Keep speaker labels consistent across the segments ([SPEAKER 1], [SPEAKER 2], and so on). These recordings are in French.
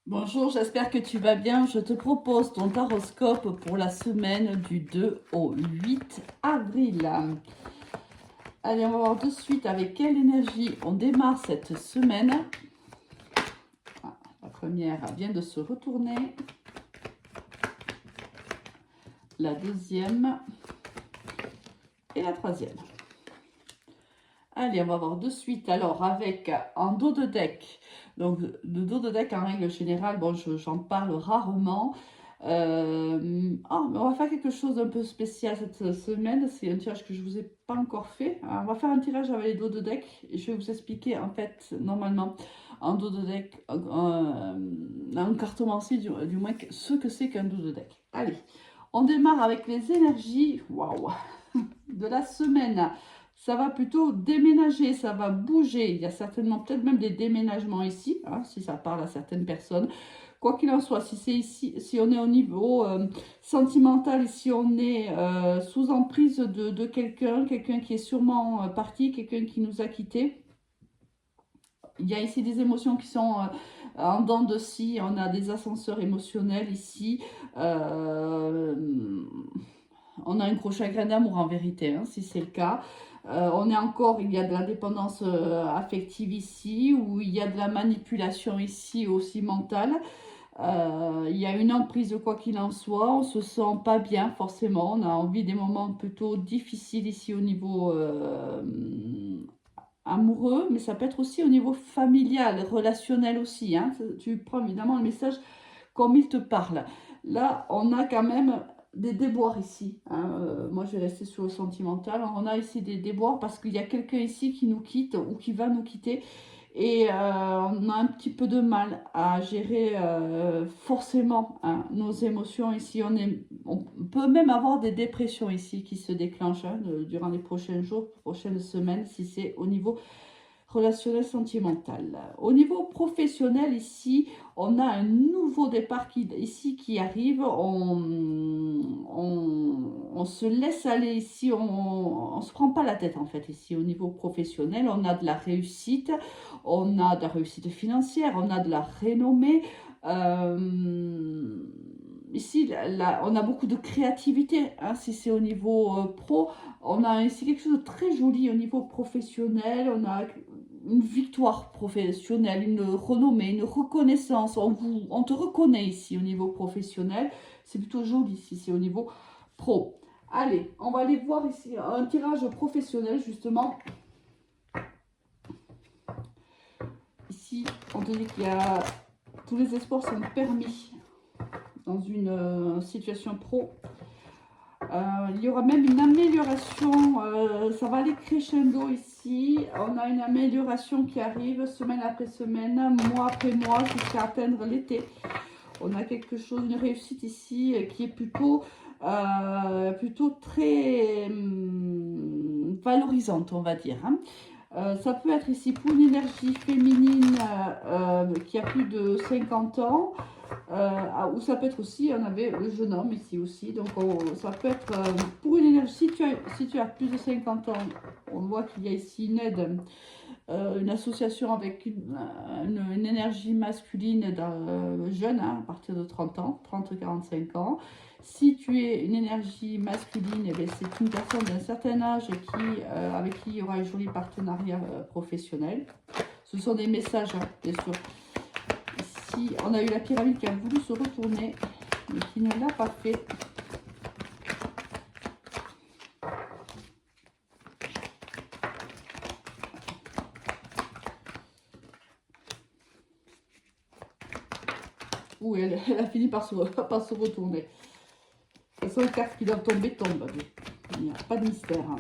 [SPEAKER 1] Bonjour, j'espère que tu vas bien. Je te propose ton taroscope pour la semaine du 2 au 8 avril. Allez, on va voir de suite avec quelle énergie on démarre cette semaine. La première vient de se retourner. La deuxième et la troisième. Allez, on va voir de suite alors avec un dos de deck. Donc, le dos de deck en règle générale, bon, j'en parle rarement. Mais on va faire quelque chose d'un peu spécial cette semaine. C'est un tirage que je ne vous ai pas encore fait. Alors, on va faire un tirage avec les dos de deck. Et je vais vous expliquer en fait, normalement, un dos de deck, un cartomancie, du moins ce que c'est qu'un dos de deck. Allez, on démarre avec les énergies, waouh, de la semaine. Ça va plutôt déménager, ça va bouger. Il y a certainement peut-être même des déménagements ici, hein, si ça parle à certaines personnes. Quoi qu'il en soit, si c'est ici, si on est au niveau sentimental, si on est sous emprise de quelqu'un qui est sûrement parti, quelqu'un qui nous a quittés, il y a ici des émotions qui sont en dents de scie, on a des ascenseurs émotionnels ici. On a un gros chagrin d'amour en vérité, hein, si c'est le cas. On est encore, il y a de la dépendance affective ici, ou il y a de la manipulation ici aussi mentale. Il y a une emprise quoi qu'il en soit, on se sent pas bien forcément, on a envie des moments plutôt difficiles ici au niveau amoureux, mais ça peut être aussi au niveau familial, relationnel aussi, hein. Tu prends évidemment le message comme il te parle. Là, on a quand même des déboires ici, hein. Moi, je vais rester sur le sentimental. On a ici des déboires parce qu'il y a quelqu'un ici qui nous quitte ou qui va nous quitter. Et on a un petit peu de mal à gérer forcément, hein, nos émotions ici. On peut même avoir des dépressions ici qui se déclenchent, hein, durant les prochains jours, prochaines semaines, si c'est au niveau relationnel sentimental. Au niveau professionnel, ici, on a un nouveau départ qui arrive. On se laisse aller ici. On ne se prend pas la tête, en fait, ici. Au niveau professionnel, on a de la réussite. On a de la réussite financière. On a de la renommée. Ici, on a beaucoup de créativité, hein, si c'est au niveau pro. On a ici quelque chose de très joli au niveau professionnel. On a une victoire professionnelle, une renommée, une reconnaissance. On te reconnaît ici au niveau professionnel. C'est plutôt joli si c'est au niveau pro. Allez, on va aller voir ici un tirage professionnel justement. Ici, on te dit qu'il y a tous les espoirs sont permis dans une situation pro. Il y aura même une amélioration, ça va aller crescendo ici. On a une amélioration qui arrive semaine après semaine, mois après mois, jusqu'à atteindre l'été. On a quelque chose, une réussite ici qui est plutôt très valorisante, on va dire, hein. Ça peut être ici pour une énergie féminine qui a plus de 50 ans. Ou ça peut être aussi, on avait le jeune homme ici aussi, donc ça peut être pour une énergie, si tu as plus de 50 ans, on voit qu'il y a ici une aide, une association avec une énergie masculine jeune, hein, à partir de 30 ans, 30-45 ans. Si tu es une énergie masculine, eh c'est une personne d'un certain âge avec qui il y aura un joli partenariat professionnel. Ce sont des messages, hein, bien sûr. Ici, on a eu la pyramide qui a voulu se retourner, mais qui ne l'a pas fait. Ouh, elle a fini par se retourner. Ce sont les cartes qui doivent tomber, tombent. Il n'y a pas de mystère, hein.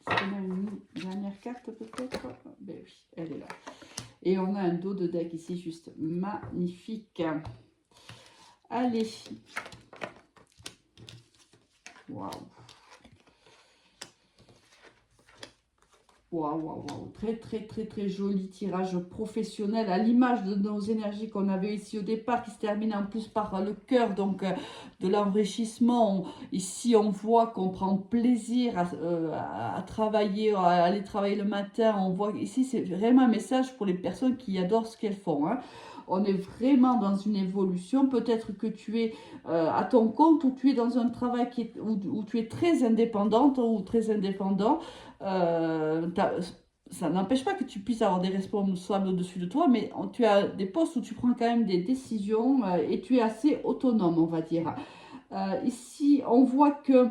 [SPEAKER 1] Est-ce qu'on a une dernière carte peut-être? Ben oui, elle est là. Et on a un dos de deck ici, juste magnifique. Allez. Waouh. Waouh, waouh, waouh. Très, très, très, très joli tirage professionnel à l'image de nos énergies qu'on avait ici au départ, qui se termine en plus par le cœur, donc de l'enrichissement. Ici, on voit qu'on prend plaisir à travailler, à aller travailler le matin. On voit ici, c'est vraiment un message pour les personnes qui adorent ce qu'elles font, hein. On est vraiment dans une évolution. Peut-être que tu es à ton compte ou tu es dans un travail où tu es très indépendante ou très indépendant. Ça n'empêche pas que tu puisses avoir des responsables au-dessus de toi, mais tu as des postes où tu prends quand même des décisions et tu es assez autonome, on va dire. Ici, on voit que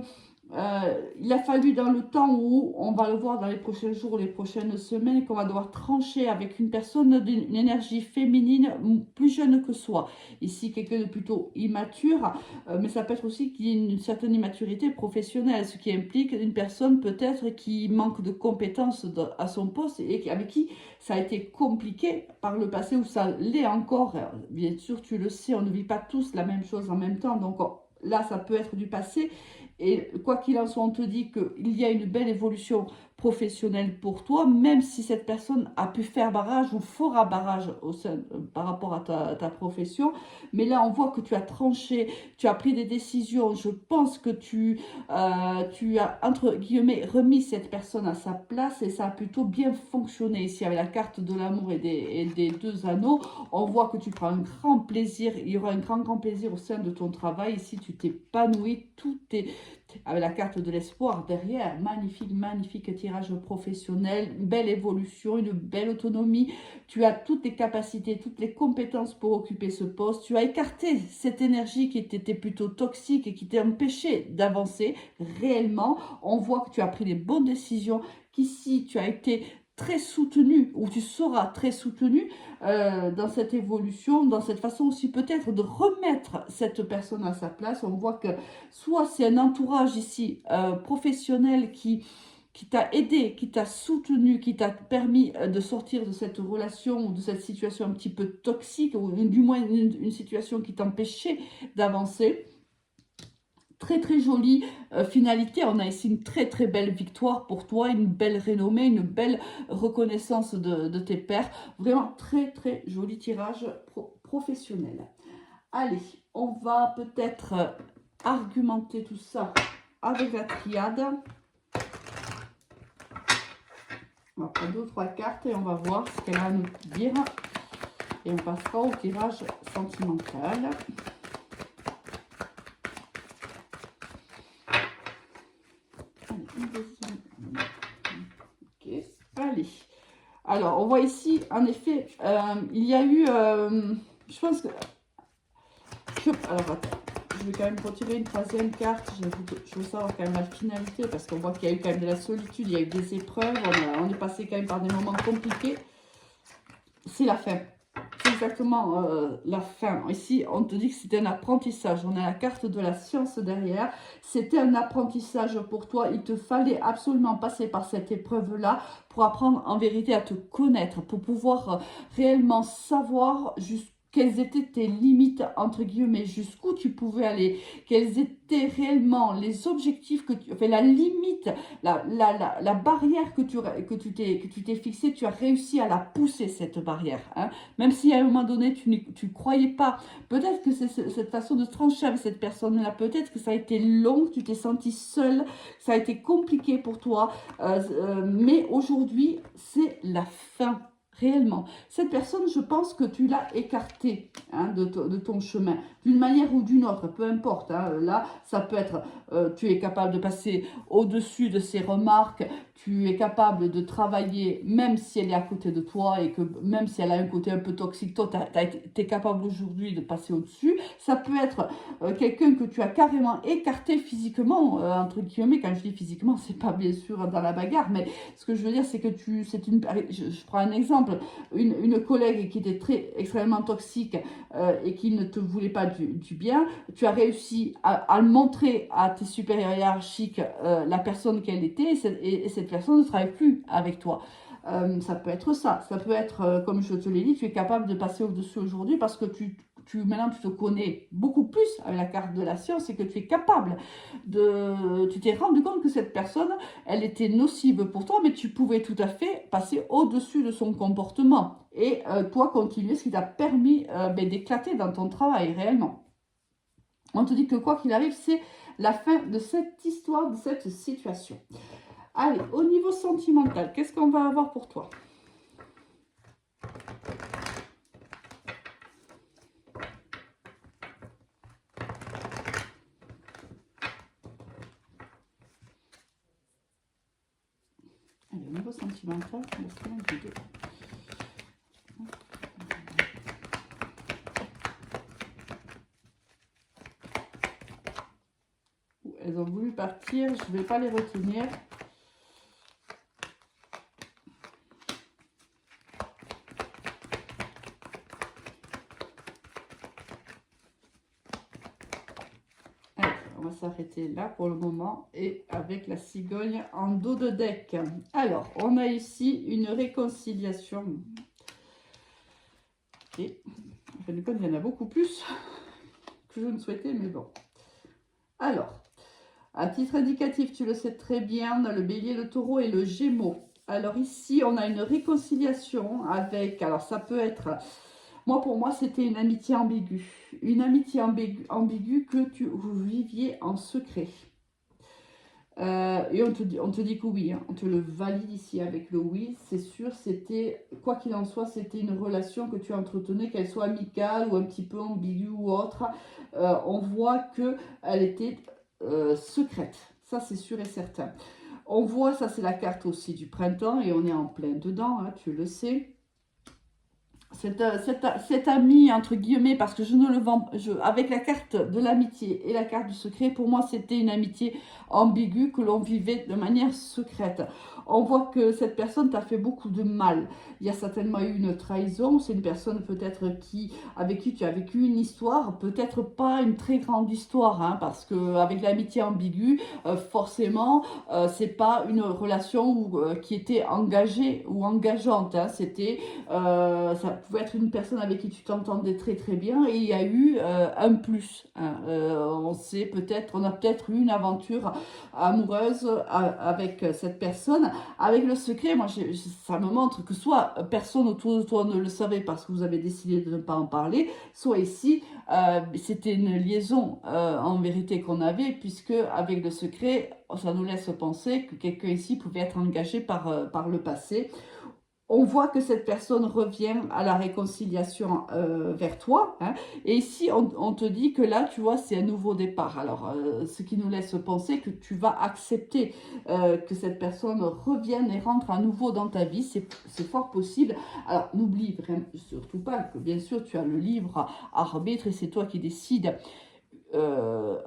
[SPEAKER 1] il a fallu dans le temps où, on va le voir dans les prochains jours, les prochaines semaines, qu'on va devoir trancher avec une personne d'une énergie féminine plus jeune que soi. Ici, quelqu'un de plutôt immature, mais ça peut être aussi qu'il y ait une certaine immaturité professionnelle, ce qui implique une personne peut-être qui manque de compétences à son poste et avec qui ça a été compliqué par le passé ou ça l'est encore. Bien sûr, tu le sais, on ne vit pas tous la même chose en même temps, donc là, ça peut être du passé. Et quoi qu'il en soit, on te dit qu'il y a une belle évolution professionnelle pour toi, même si cette personne a pu faire barrage ou fera barrage par rapport à ta profession. Mais là, on voit que tu as tranché, tu as pris des décisions. Je pense que tu as, entre guillemets, remis cette personne à sa place et ça a plutôt bien fonctionné. Ici, avec la carte de l'amour et des deux anneaux, on voit que tu prends un grand plaisir. Il y aura un grand, grand plaisir au sein de ton travail. Ici, tu t'épanouis, tout est avec la carte de l'espoir derrière. Magnifique, magnifique tirage professionnel, une belle évolution, une belle autonomie. Tu as toutes les capacités, toutes les compétences pour occuper ce poste. Tu as écarté cette énergie qui était plutôt toxique et qui t'empêchait d'avancer réellement. On voit que tu as pris les bonnes décisions, qu'ici tu as été très soutenu, ou tu seras très soutenu dans cette évolution, dans cette façon aussi peut-être de remettre cette personne à sa place. On voit que soit c'est un entourage ici professionnel qui t'a aidé, qui t'a soutenu, qui t'a permis de sortir de cette relation ou de cette situation un petit peu toxique, ou du moins une situation qui t'empêchait d'avancer. Très très jolie finalité. On a ici une très très belle victoire pour toi, une belle renommée, une belle reconnaissance de tes pairs. Vraiment très très joli tirage professionnel. Allez, on va peut-être argumenter tout ça avec la triade. On va prendre 2 ou 3 cartes et on va voir ce qu'elle a à nous dire. Et on passera au tirage sentimental. Ok, allez. Alors, on voit ici, en effet, il y a eu, je pense que, alors, attends, je vais quand même retirer une 3e carte. Je veux savoir quand même la finalité, parce qu'on voit qu'il y a eu quand même de la solitude, il y a eu des épreuves, on est passé quand même par des moments compliqués. C'est la fin. C'est exactement la fin. Ici, on te dit que c'était un apprentissage. On a la carte de la science derrière. C'était un apprentissage pour toi. Il te fallait absolument passer par cette épreuve-là pour apprendre en vérité à te connaître, pour pouvoir réellement savoir quelles étaient tes limites, entre guillemets, jusqu'où tu pouvais aller, quels étaient réellement les objectifs enfin la limite, la barrière que tu t'es fixée, tu as réussi à la pousser, cette barrière, hein. Même si à un moment donné, tu ne croyais pas, peut-être que c'est cette façon de trancher avec cette personne-là, peut-être que ça a été long, tu t'es senti seule, ça a été compliqué pour toi, mais aujourd'hui, c'est la fin. Réellement, cette personne, je pense que tu l'as écartée, hein, de ton chemin, d'une manière ou d'une autre, peu importe, hein. Là, ça peut être, tu es capable de passer au-dessus de ses remarques, tu es capable de travailler, même si elle est à côté de toi et que même si elle a un côté un peu toxique, toi, tu es capable aujourd'hui de passer au-dessus. Ça peut être quelqu'un que tu as carrément écarté physiquement, entre guillemets. Quand je dis physiquement, c'est pas bien sûr dans la bagarre, mais ce que je veux dire, c'est que je prends un exemple, une collègue qui était extrêmement toxique et qui ne te voulait pas du bien, tu as réussi à le montrer à tes supérieurs hiérarchiques, la personne qu'elle était, et cette personne ne travaille plus avec toi. Ça peut être ça peut être, comme je te l'ai dit, tu es capable de passer au-dessus aujourd'hui parce que maintenant tu te connais beaucoup plus avec la carte de la science et que tu es capable de... Tu t'es rendu compte que cette personne, elle était nocive pour toi, mais tu pouvais tout à fait passer au-dessus de son comportement. Et toi, continuer, ce qui t'a permis d'éclater dans ton travail réellement. On te dit que quoi qu'il arrive, c'est la fin de cette histoire, de cette situation. Allez, au niveau sentimental, qu'est-ce qu'on va avoir pour toi? Allez, au niveau sentimental, on va faire un vidéo. Elles ont voulu partir, je ne vais pas les retenir. Allez, on va s'arrêter là pour le moment et avec la cigogne en dos de deck. Alors, on a ici une réconciliation. Et en fin de compte, il y en a beaucoup plus que je ne souhaitais, mais bon. Alors, à titre indicatif, tu le sais très bien, on a le bélier, le taureau et le gémeaux. Alors ici, on a une réconciliation avec, alors ça peut être, pour moi, c'était une amitié ambiguë. Une amitié ambiguë que vous viviez en secret. Et on te dit que oui, hein, on te le valide ici avec le oui, c'est sûr, c'était, quoi qu'il en soit, c'était une relation que tu entretenais, qu'elle soit amicale ou un petit peu ambiguë ou autre. On voit qu'elle était secrète, ça c'est sûr et certain. On voit, ça c'est la carte aussi du printemps et on est en plein dedans, hein, tu le sais. Cet ami, entre guillemets, parce que je ne le vends, avec la carte de l'amitié et la carte du secret, pour moi, c'était une amitié ambiguë que l'on vivait de manière secrète. On voit que cette personne t'a fait beaucoup de mal. Il y a certainement eu une trahison. C'est une personne peut-être avec qui tu as vécu une histoire, peut-être pas une très grande histoire, hein, parce qu'avec l'amitié ambiguë, forcément, c'est pas une relation qui était engagée ou engageante. Hein. C'était... ça pouvait être une personne avec qui tu t'entendais très très bien et il y a eu un plus. Hein. On a peut-être eu une aventure amoureuse avec cette personne. Avec le secret, moi, ça me montre que soit personne autour de toi ne le savait parce que vous avez décidé de ne pas en parler, soit ici, c'était une liaison en vérité qu'on avait, puisque avec le secret, ça nous laisse penser que quelqu'un ici pouvait être engagé par le passé. On voit que cette personne revient à la réconciliation vers toi. Hein, et ici, on te dit que là, tu vois, c'est un nouveau départ. Alors, ce qui nous laisse penser que tu vas accepter que cette personne revienne et rentre à nouveau dans ta vie. C'est fort possible. Alors, n'oublie surtout pas que, bien sûr, tu as le libre arbitre et c'est toi qui décides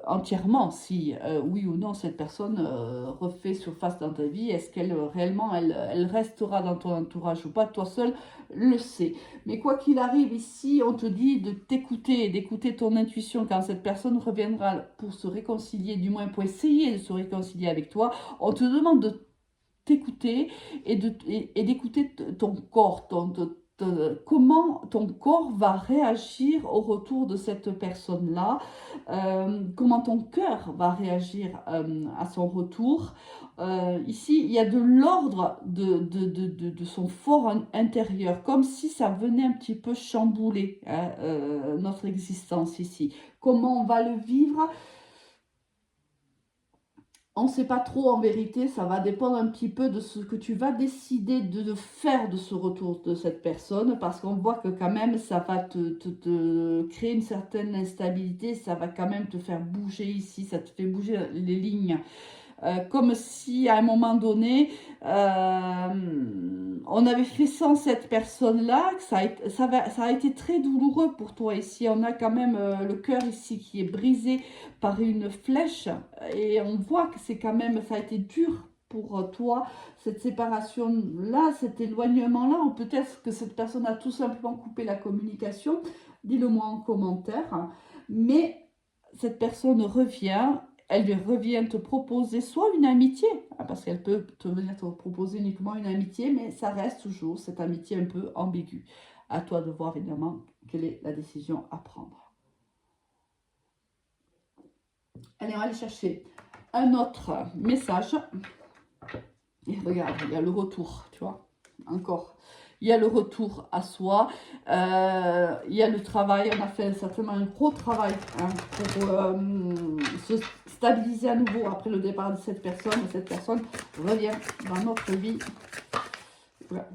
[SPEAKER 1] entièrement si oui ou non cette personne refait surface dans ta vie, est-ce qu'elle réellement elle restera dans ton entourage ou pas, toi seul le sais. Mais quoi qu'il arrive ici, on te dit de t'écouter, d'écouter ton intuition quand cette personne reviendra pour se réconcilier, du moins pour essayer de se réconcilier avec toi, on te demande de t'écouter et d'écouter ton corps, comment ton corps va réagir au retour de cette personne-là, comment ton cœur va réagir à son retour. Ici, il y a de l'ordre de son fort intérieur, comme si ça venait un petit peu chambouler hein, notre existence ici. Comment on va le vivre ? On ne sait pas trop en vérité, ça va dépendre un petit peu de ce que tu vas décider de faire de ce retour de cette personne, parce qu'on voit que quand même ça va te créer une certaine instabilité, ça va quand même te faire bouger ici, ça te fait bouger les lignes. Comme si à un moment donné, on avait fait sans cette personne-là, que ça a été très douloureux pour toi ici. On a quand même le cœur ici qui est brisé par une flèche et on voit que c'est quand même, ça a été dur pour toi, cette séparation-là, cet éloignement-là, ou peut-être que cette personne a tout simplement coupé la communication, dis-le moi en commentaire, mais cette personne revient elle revient te proposer soit une amitié, hein, parce qu'elle peut te venir te proposer uniquement une amitié, mais ça reste toujours cette amitié un peu ambiguë. À toi de voir évidemment quelle est la décision à prendre. Allez, on va aller chercher un autre message. Et regarde, il y a le retour, tu vois, encore. Il y a le retour à soi, il y a le travail, on a fait certainement un gros travail hein, pour se stabiliser à nouveau après le départ de cette personne. Et cette personne revient dans notre vie. Voilà,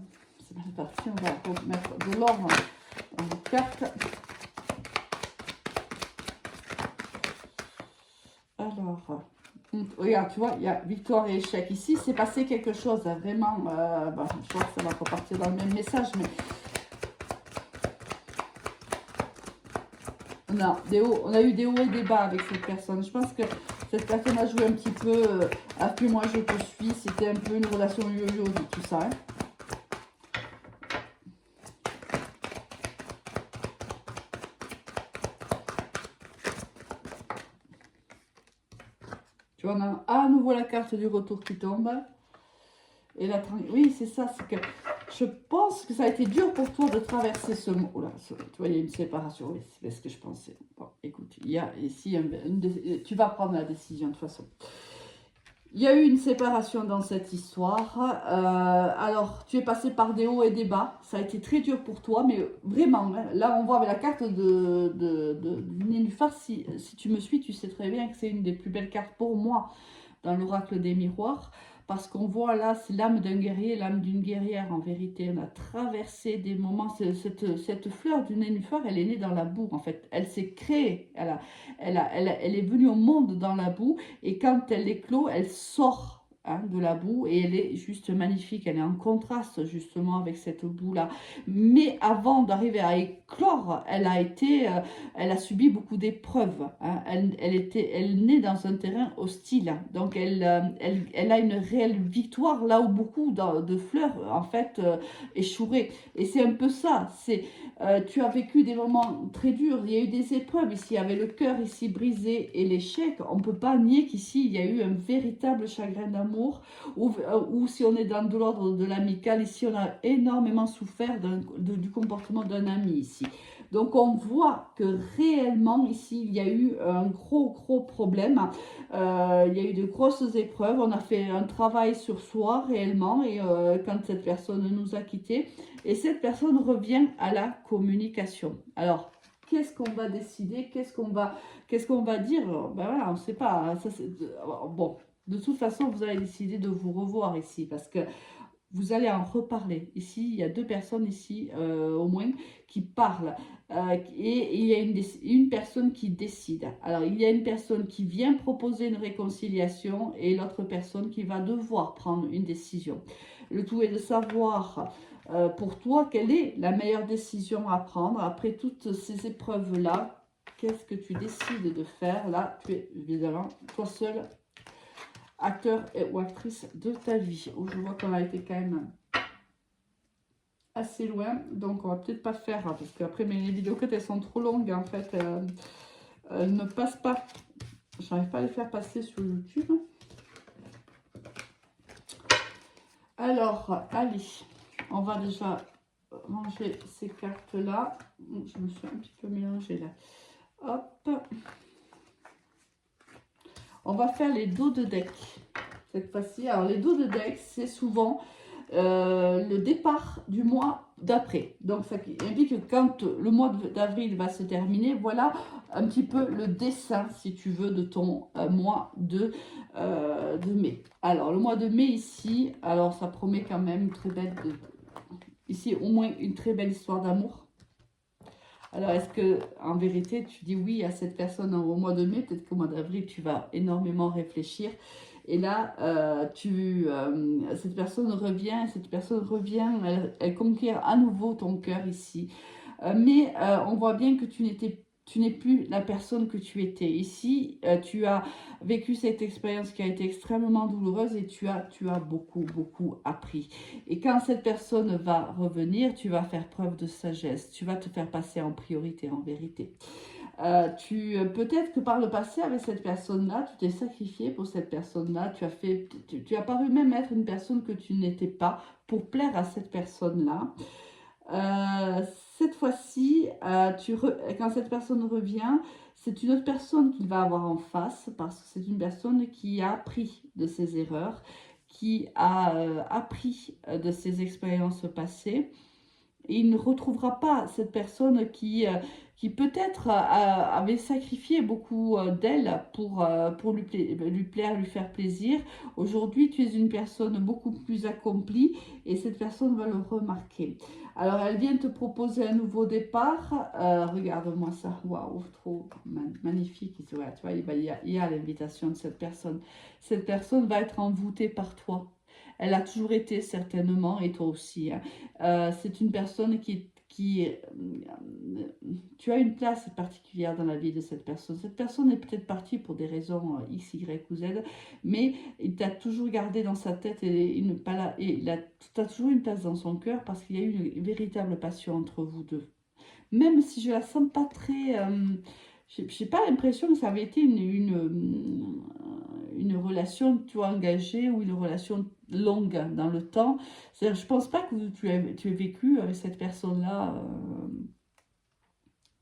[SPEAKER 1] c'est mal parti, on va remettre de l'ordre dans les cartes. Alors, regarde, tu vois, il y a victoire et échec. Ici, c'est passé quelque chose, hein, vraiment, je crois que ça va repartir dans le même message, mais on a eu des hauts et des bas avec cette personne. Je pense que cette personne a joué un petit peu à plus moi je te suis. C'était un peu une relation yo-yo de tout ça. Hein. Tu vois, on a à nouveau la carte du retour qui tombe. Et la oui, c'est ça, c'est que je pense que ça a été dur pour toi de traverser ce mot. Oh là, tu vois, il y a une séparation, oui, c'est ce que je pensais. Bon, écoute, il y a ici, tu vas prendre la décision de toute façon. Il y a eu une séparation dans cette histoire. Alors, tu es passé par des hauts et des bas. Ça a été très dur pour toi, mais vraiment, hein, là, on voit avec la carte de Nénuphar, si tu me suis, tu sais très bien que c'est une des plus belles cartes pour moi dans l'oracle des miroirs. Parce qu'on voit là, c'est l'âme d'un guerrier, l'âme d'une guerrière en vérité. On a traversé des moments. Cette fleur du nénuphar, elle est née dans la boue en fait. Elle s'est créée. Elle est venue au monde dans la boue. Et quand elle éclot, elle sort hein, de la boue. Et elle est juste magnifique. Elle est en contraste justement avec cette boue-là. Mais avant d'arriver à éclore, elle a subi beaucoup d'épreuves. Hein. Elle naît dans un terrain hostile. Donc elle a une réelle victoire là où beaucoup de fleurs en fait échoueraient. Et c'est un peu ça. Tu as vécu des moments très durs. Il y a eu des épreuves ici, avec le cœur ici brisé et l'échec. On ne peut pas nier qu'ici il y a eu un véritable chagrin d'amour. Ou si on est dans de l'ordre de l'amical, ici on a énormément souffert du comportement d'un ami ici. Donc on voit que réellement ici il y a eu un gros problème, il y a eu de grosses épreuves, on a fait un travail sur soi réellement et quand cette personne nous a quittés et cette personne revient à la communication. Alors qu'est-ce qu'on va décider, qu'est-ce qu'on va dire, ben voilà, on ne sait pas, ça, bon, de toute façon vous allez décider de vous revoir ici parce que vous allez en reparler. Ici, il y a deux personnes ici, au moins, qui parlent. Et il y a une personne qui décide. Alors, il y a une personne qui vient proposer une réconciliation et l'autre personne qui va devoir prendre une décision. Le tout est de savoir, pour toi, quelle est la meilleure décision à prendre après toutes ces épreuves-là. Qu'est-ce que tu décides de faire? Là, tu es évidemment toi seul acteur ou actrice de ta vie. Où je vois qu'on a été quand même assez loin. Donc, on va peut-être pas faire, hein, parce qu'après, mes vidéos elles sont trop longues, en fait. Elles ne passent pas. J'arrive pas à les faire passer sur YouTube. Alors, allez. On va déjà ranger ces cartes-là. Je me suis un petit peu mélangée là. Hop. On va faire les dos de deck cette fois-ci. Alors, les dos de deck, c'est souvent le départ du mois d'après. Donc, ça implique que quand le mois d'avril va se terminer, voilà un petit peu le dessin, si tu veux, de ton mois de mai. Alors, le mois de mai ici, alors ça promet quand même une très belle... Ici, au moins une très belle histoire d'amour. Alors, est-ce que en vérité, tu dis oui à cette personne au mois de mai? Peut-être qu'au mois d'avril, tu vas énormément réfléchir. Et là, cette personne revient, elle conquiert à nouveau ton cœur ici. Mais on voit bien que tu n'es plus la personne que tu étais. Ici, tu as vécu cette expérience qui a été extrêmement douloureuse et tu as beaucoup appris. Et quand cette personne va revenir, tu vas faire preuve de sagesse. Tu vas te faire passer en priorité, en vérité. Peut-être que par le passé, avec cette personne-là, tu t'es sacrifié pour cette personne-là, tu as paru même être une personne que tu n'étais pas pour plaire à cette personne-là. Euh, cette fois-ci, quand cette personne revient, c'est une autre personne qu'il va avoir en face parce que c'est une personne qui a appris de ses erreurs, qui a appris de ses expériences passées. Et il ne retrouvera pas cette personne qui peut-être avait sacrifié beaucoup d'elle pour lui plaire, lui faire plaisir. Aujourd'hui, tu es une personne beaucoup plus accomplie et cette personne va le remarquer. Alors, elle vient te proposer un nouveau départ. Regarde-moi ça. Waouh, trop magnifique. Ouais, tu vois, il y a l'invitation de cette personne. Cette personne va être envoûtée par toi. Elle a toujours été certainement, et toi aussi, hein. C'est une personne tu as une place particulière dans la vie de cette personne. Cette personne est peut-être partie pour des raisons X, Y ou Z, mais il t'a toujours gardé dans sa tête et tu as toujours une place dans son cœur parce qu'il y a eu une véritable passion entre vous deux. Même si je la sens pas très... j'ai pas l'impression que ça avait été une relation, tu vois, engagée ou une relation longue dans le temps. C'est-à-dire, je pense pas que tu aies vécu avec cette personne-là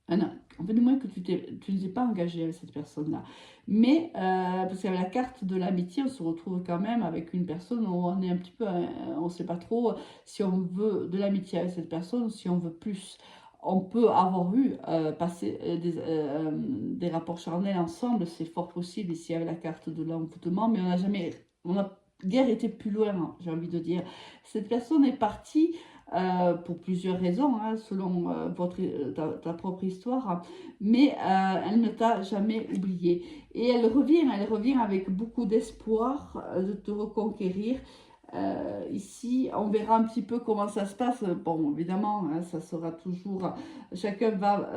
[SPEAKER 1] un an. En fait, du moins que tu ne t'es pas engagé avec cette personne-là. Mais, parce qu'avec la carte de l'amitié, on se retrouve quand même avec une personne où on est un petit peu, on ne sait pas trop si on veut de l'amitié avec cette personne ou si on veut plus. On peut avoir eu passer des rapports charnels ensemble, c'est fort possible ici avec la carte de l'envoûtement, mais on n'a guère été plus loin, hein, j'ai envie de dire. Cette personne est partie pour plusieurs raisons, hein, selon ta propre histoire, hein, mais elle ne t'a jamais oublié. Et elle revient avec beaucoup d'espoir de te reconquérir. Ici, on verra un petit peu comment ça se passe. Bon, évidemment, hein, ça sera toujours... Chacun va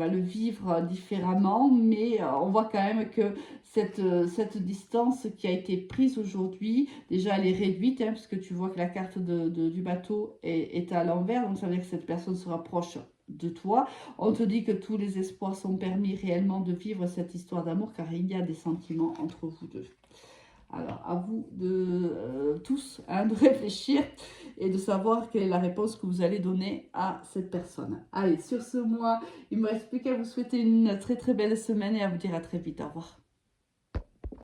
[SPEAKER 1] le vivre différemment, mais on voit quand même que cette distance qui a été prise aujourd'hui, déjà elle est réduite, hein, parce que tu vois que la carte du bateau est à l'envers, donc ça veut dire que cette personne se rapproche de toi. On te dit que tous les espoirs sont permis réellement de vivre cette histoire d'amour, car il y a des sentiments entre vous deux. Alors, à vous de tous hein, de réfléchir et de savoir quelle est la réponse que vous allez donner à cette personne. Allez, sur ce mois, il ne me reste plus qu'à vous souhaiter une très très belle semaine et à vous dire à très vite. Au revoir.